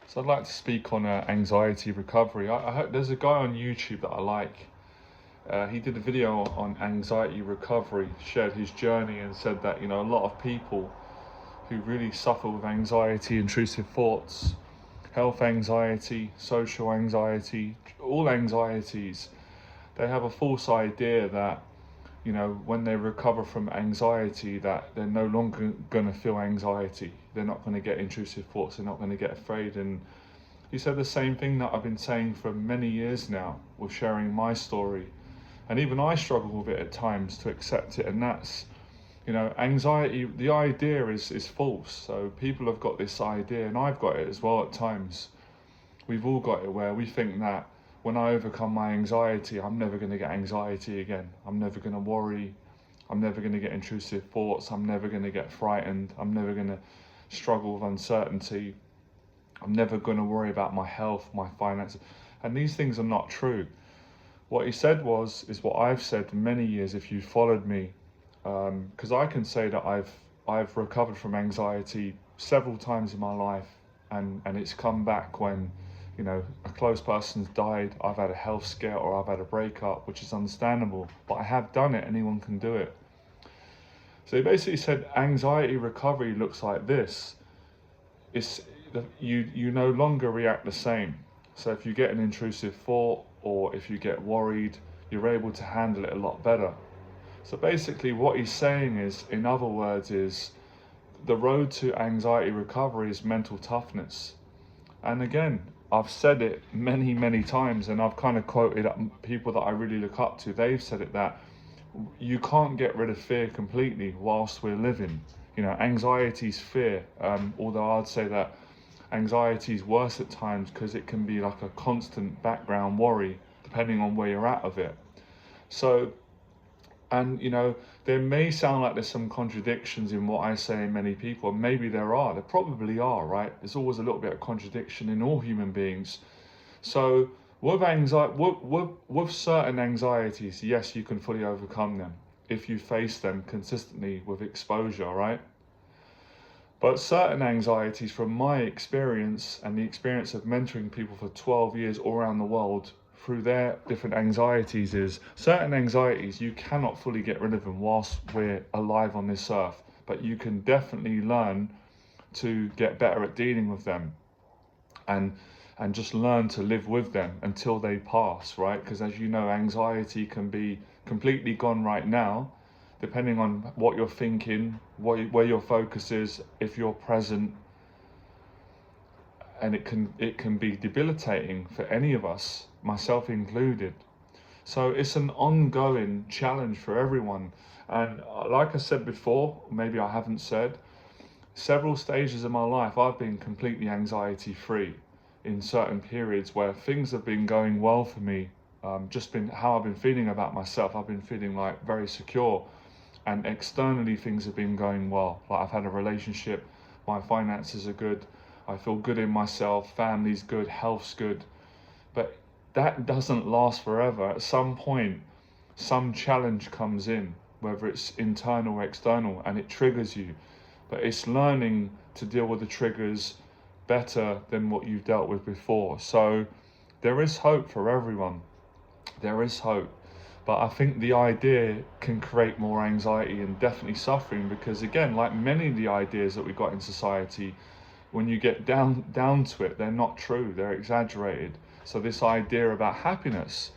So I'd like to speak on anxiety recovery. I heard there's a guy on YouTube that I like. He did a video on anxiety recovery, shared his journey, and said that a lot of people who really suffer with anxiety, intrusive thoughts, health anxiety, social anxiety, all anxieties, they have a false idea that when they recover from anxiety, that they're no longer going to feel anxiety. They're not going to get intrusive thoughts. They're not going to get afraid. And he said the same thing that I've been saying for many years now with sharing my story. And even I struggle with it at times to accept it. And that's, anxiety, the idea is false. So people have got this idea, and I've got it as well at times. We've all got it where we think that when I overcome my anxiety, I'm never going to get anxiety again. I'm never going to worry. I'm never going to get intrusive thoughts. I'm never going to get frightened. I'm never going to struggle with uncertainty. I'm never going to worry about my health, my finances. And these things are not true. What he said is what I've said for many years if you followed me. Because I can say that I've recovered from anxiety several times in my life, and it's come back when a close person's died, I've had a health scare, or I've had a breakup, which is understandable, but I have done it. Anyone can do it. So he basically said anxiety recovery looks like this. It's you no longer react the same. So if you get an intrusive thought, or if you get worried, you're able to handle it a lot better. So basically what he's saying is, in other words, is the road to anxiety recovery is mental toughness. And again, I've said it many, many times, and I've kind of quoted people that I really look up to. They've said it, that you can't get rid of fear completely whilst we're living. Anxiety is fear, although I'd say that anxiety is worse at times because it can be like a constant background worry, depending on where you're at of it. So, and there may sound like there's some contradictions in what I say in many people. Maybe there probably are, right? There's always a little bit of contradiction in all human beings. So with anxiety, with certain anxieties, yes, you can fully overcome them if you face them consistently with exposure, right? But certain anxieties, from my experience and the experience of mentoring people for 12 years all around the world through their different anxieties, is certain anxieties you cannot fully get rid of them whilst we're alive on this earth, but you can definitely learn to get better at dealing with them, and just learn to live with them until they pass, right? Because as you know, anxiety can be completely gone right now, depending on what you're thinking, where your focus is, if you're present. And it can be debilitating for any of us, myself included. So it's an ongoing challenge for everyone. And like I said before, maybe I haven't said, several stages of my life I've been completely anxiety free. In certain periods where things have been going well for me, just been how I've been feeling about myself, I've been feeling like very secure, and externally things have been going well. Like I've had a relationship, my finances are good, I feel good in myself, family's good, health's good. But that doesn't last forever. At some point, some challenge comes in, whether it's internal or external, and it triggers you. But it's learning to deal with the triggers better than what you've dealt with before. So there is hope for everyone. There is hope. But I think the idea can create more anxiety and definitely suffering, because again, like many of the ideas that we got in society, when you get down to it, they're not true, they're exaggerated. So this idea about happiness,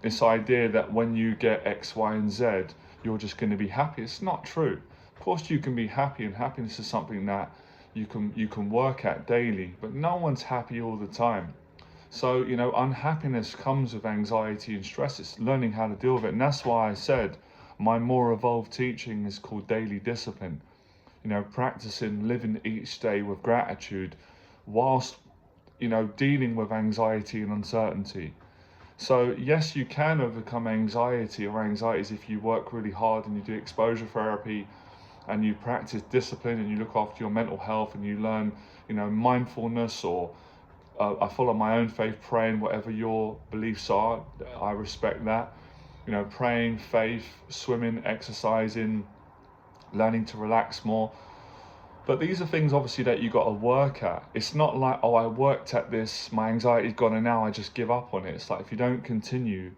this idea that when you get X, Y, and Z, you're just going to be happy, it's not true. Of course you can be happy, and happiness is something that you can work at daily, but no one's happy all the time. So, unhappiness comes with anxiety and stress. It's learning how to deal with it. And that's why I said my more evolved teaching is called daily discipline. Practicing living each day with gratitude whilst, dealing with anxiety and uncertainty. So yes, you can overcome anxiety or anxieties if you work really hard and you do exposure therapy and you practice discipline and you look after your mental health and you learn, mindfulness, or I follow my own faith, praying, whatever your beliefs are, I respect that. Praying, faith, swimming, exercising, learning to relax more. But these are things obviously that you got to work at. It's not like, oh, I worked at this, my anxiety's gone and now I just give up on it. It's like if you don't continue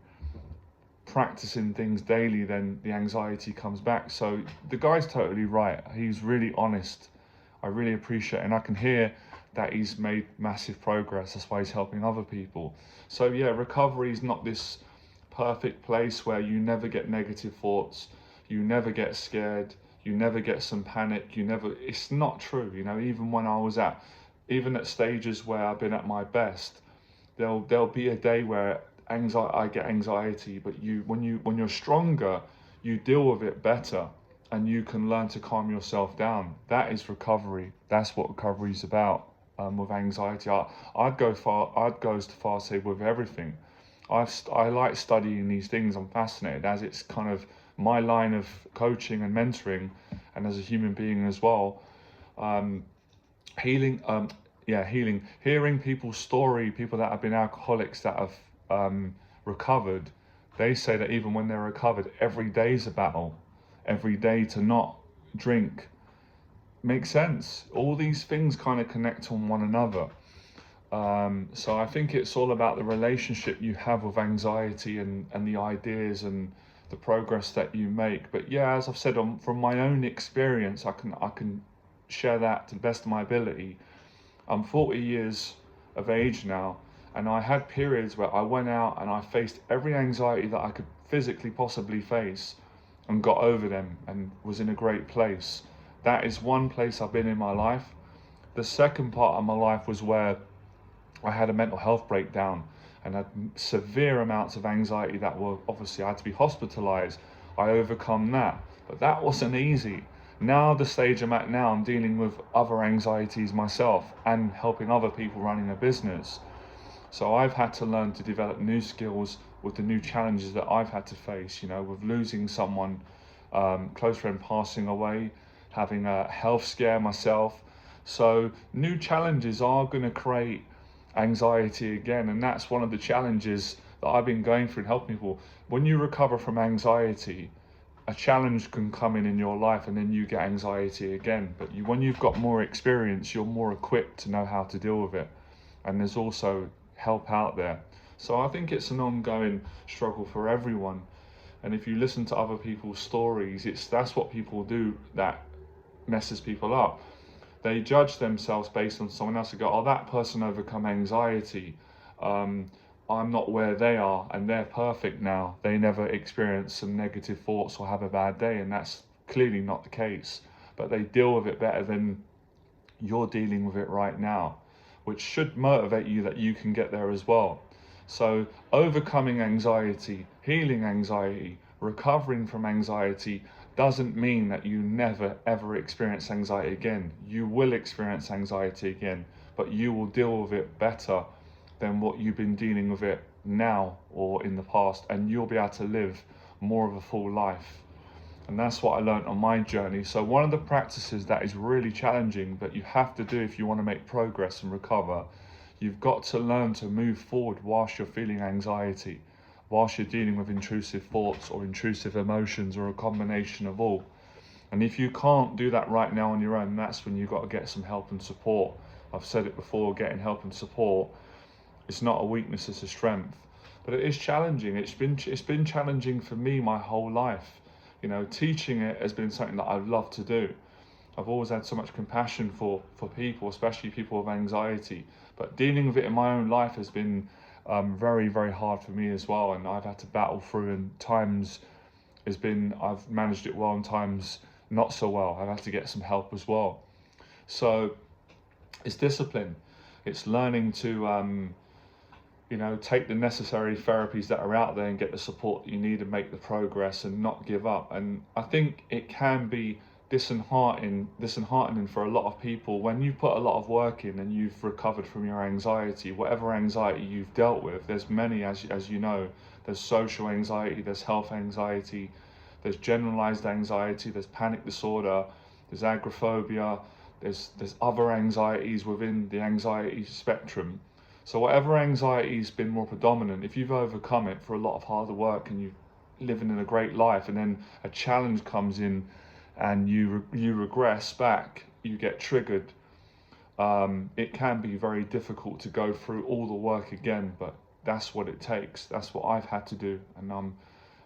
practicing things daily, then the anxiety comes back. So the guy's totally right. He's really honest. I really appreciate it. And I can hear that he's made massive progress. That's why he's helping other people. So yeah, recovery is not this perfect place where you never get negative thoughts, you never get scared, you never get some panic, it's not true. Even when even at stages where I've been at my best, there'll be a day where I get anxiety, but when you're stronger, you deal with it better and you can learn to calm yourself down. That is recovery. That's what recovery is about. With anxiety, I'd go as far as say with everything. I like studying these things. I'm fascinated, as it's kind of my line of coaching and mentoring, and as a human being as well. Healing, hearing people's story, people that have been alcoholics that have recovered. They say that even when they're recovered, every day is a battle. Every day to not drink makes sense. All these things kind of connect on one another. So I think it's all about the relationship you have with anxiety and the ideas and the progress that you make. But yeah, as I've said, from my own experience, I can share that to the best of my ability. I'm 40 years of age now, and I had periods where I went out and I faced every anxiety that I could physically possibly face and got over them and was in a great place. That is one place I've been in my life. The second part of my life was where I had a mental health breakdown and had severe amounts of anxiety that were obviously I had to be hospitalized. I overcome that, but that wasn't easy. Now the stage I'm at now, I'm dealing with other anxieties myself and helping other people running a business. So I've had to learn to develop new skills with the new challenges that I've had to face, with losing someone, close friend passing away, having a health scare myself. So new challenges are going to create anxiety again, and that's one of the challenges that I've been going through and helping people. When you recover from anxiety, a challenge can come in your life and then you get anxiety again. But when you've got more experience, you're more equipped to know how to deal with it. And there's also help out there. So I think it's an ongoing struggle for everyone. And if you listen to other people's stories, that's what people do that messes people up. They judge themselves based on someone else and go, oh, that person overcome anxiety. I'm not where they are and they're perfect now. They never experience some negative thoughts or have a bad day, and that's clearly not the case. But they deal with it better than you're dealing with it right now, which should motivate you that you can get there as well. So overcoming anxiety, healing anxiety, recovering from anxiety doesn't mean that you never ever experience anxiety again. You will experience anxiety again, but you will deal with it better than what you've been dealing with it now or in the past, and you'll be able to live more of a full life. And that's what I learned on my journey. So one of the practices that is really challenging, but you have to do if you want to make progress and recover, you've got to learn to move forward whilst you're feeling anxiety, whilst you're dealing with intrusive thoughts or intrusive emotions or a combination of all. And if you can't do that right now on your own, that's when you've got to get some help and support. I've said it before, getting help and support, it's not a weakness, it's a strength. But it is challenging. It's been challenging for me my whole life. Teaching it has been something that I've loved to do. I've always had so much compassion for people, especially people with anxiety. But dealing with it in my own life has been very, very hard for me as well. And I've had to battle through, and times I've managed it well and times not so well. I've had to get some help as well. So it's discipline. It's learning to take the necessary therapies that are out there and get the support you need and make the progress and not give up. And I think it can be disheartening for a lot of people when you put a lot of work in and you've recovered from your anxiety, whatever anxiety you've dealt with. There's many, as you know. There's social anxiety, there's health anxiety, there's generalized anxiety, there's panic disorder, there's agoraphobia, there's other anxieties within the anxiety spectrum. So whatever anxiety's been more predominant, if you've overcome it for a lot of hard work and you're living in a great life, and then a challenge comes in and you regress back, you get triggered, it can be very difficult to go through all the work again, but that's what it takes. That's what I've had to do, and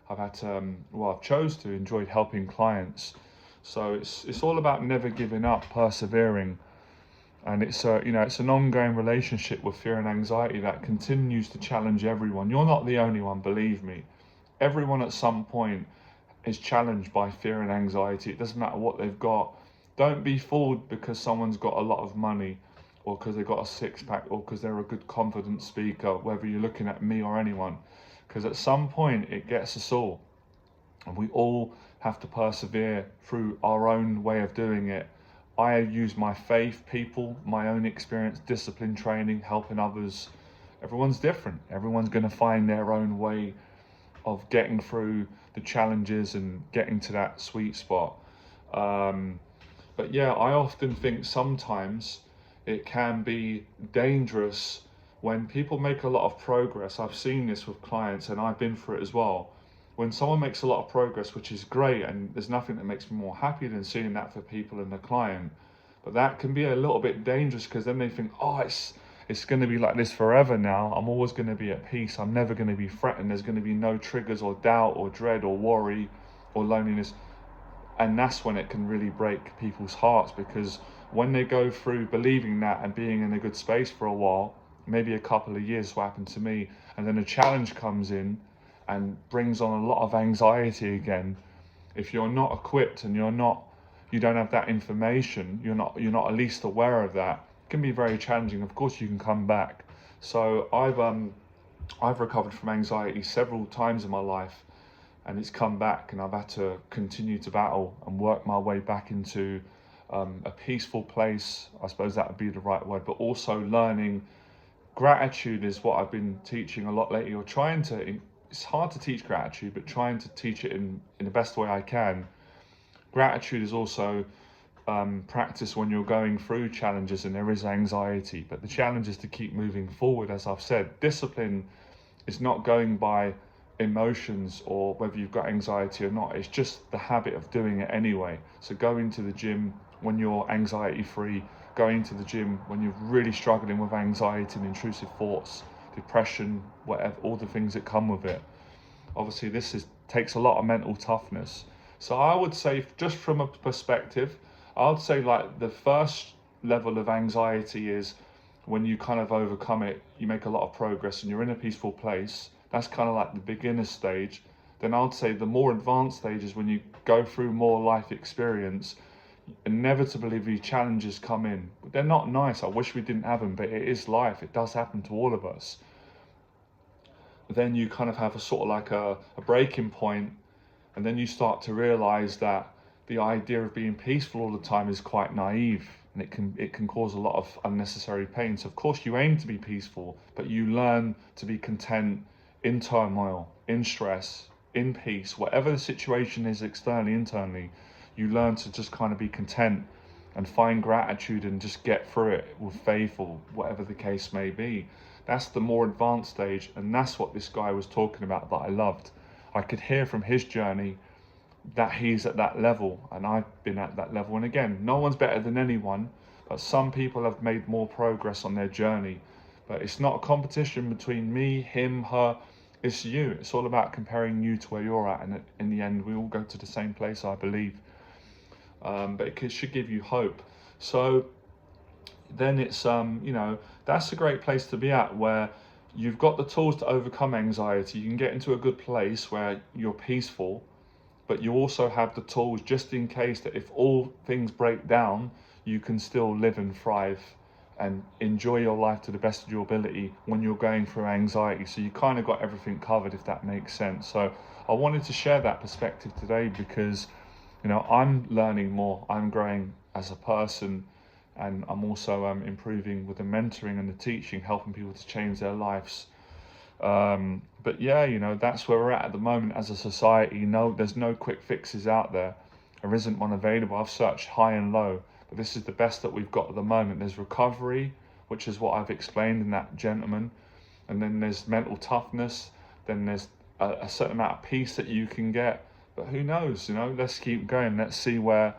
I've had to, I've chose to enjoy helping clients. So it's all about never giving up, persevering, and it's an ongoing relationship with fear and anxiety that continues to challenge everyone. You're not the only one, believe me. Everyone at some point is challenged by fear and anxiety. It doesn't matter what they've got. Don't be fooled because someone's got a lot of money, or because they've got a six pack, or because they're a good confident speaker, whether you're looking at me or anyone. Because at some point it gets us all. And we all have to persevere through our own way of doing it. I use my faith, people, my own experience, discipline training, helping others. Everyone's different. Everyone's going to find their own way of getting through the challenges and getting to that sweet spot. But yeah, I often think sometimes it can be dangerous when people make a lot of progress. I've seen this with clients, and I've been through it as well. When someone makes a lot of progress, which is great, and there's nothing that makes me more happy than seeing that for people and the client, but that can be a little bit dangerous because then they think, oh, it's going to be like this forever now. I'm always going to be at peace. I'm never going to be threatened. There's going to be no triggers or doubt or dread or worry or loneliness. And that's when it can really break people's hearts, because when they go through believing that and being in a good space for a while, maybe a couple of years, what happened to me, and then a challenge comes in and brings on a lot of anxiety again. If you're not equipped and you don't have that information, you're not at least aware of that, it can be very challenging. Of course you can come back. So I've recovered from anxiety several times in my life, and it's come back, and I've had to continue to battle and work my way back into a peaceful place. I suppose that would be the right word, but also learning gratitude is what I've been teaching a lot lately, or trying to. It's hard to teach gratitude, but trying to teach it in the best way I can. Gratitude is also practice when you're going through challenges and there is anxiety, but the challenge is to keep moving forward. As I've said, discipline is not going by emotions or whether you've got anxiety or not. It's just the habit of doing it anyway. So going to the gym when you're anxiety free, going to the gym when you're really struggling with anxiety and intrusive thoughts, depression, whatever, all the things that come with it. Obviously takes a lot of mental toughness. So I would say, just from a perspective, I would say like the first level of anxiety is when you kind of overcome it, you make a lot of progress and you're in a peaceful place. That's kind of like the beginner stage. Then I'd say the more advanced stage is when you go through more life experience. Inevitably these challenges come in. They're not nice. I wish we didn't have them, but it is life. It does happen to all of us. Then you kind of have a sort of like a breaking point, and then you start to realize that the idea of being peaceful all the time is quite naive, and it can cause a lot of unnecessary pain. So of course you aim to be peaceful, but you learn to be content in turmoil, in stress, in peace, whatever the situation is externally, internally. You learn to just kind of be content and find gratitude and just get through it with faith, or whatever the case may be. That's the more advanced stage, and that's what this guy was talking about that I loved. I could hear from his journey that he's at that level, and I've been at that level. And again, no one's better than anyone, but some people have made more progress on their journey. But it's not a competition between me, him, her. It's you. It's all about comparing you to where you're at, and in the end we all go to the same place, I believe. But it should give you hope. So then it's that's a great place to be at, where you've got the tools to overcome anxiety. You can get into a good place where you're peaceful, but you also have the tools just in case that if all things break down, you can still live and thrive and enjoy your life to the best of your ability when you're going through anxiety. So you kind of got everything covered, if that makes sense. So I wanted to share that perspective today because I'm learning more, I'm growing as a person, and I'm also improving with the mentoring and the teaching, helping people to change their lives. But yeah, that's where we're at the moment as a society. No, there's no quick fixes out there. There isn't one available. I've searched high and low, but this is the best that we've got at the moment. There's recovery, which is what I've explained in that gentleman, and then there's mental toughness, then there's a certain amount of peace that you can get. But who knows, let's keep going. Let's see where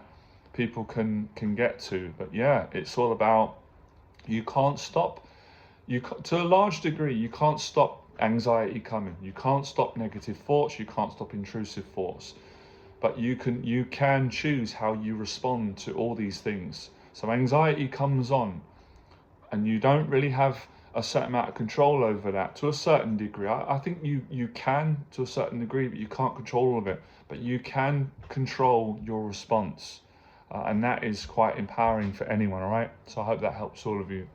people can get to. But yeah, it's all about, you can't stop, to a large degree, you can't stop anxiety coming. You can't stop negative thoughts. You can't stop intrusive thoughts. But you can choose how you respond to all these things. So anxiety comes on, and you don't really have a certain amount of control over that to a certain degree. I think you can to a certain degree, but you can't control all of it. But you can control your response. And that is quite empowering for anyone, all right? So I hope that helps all of you.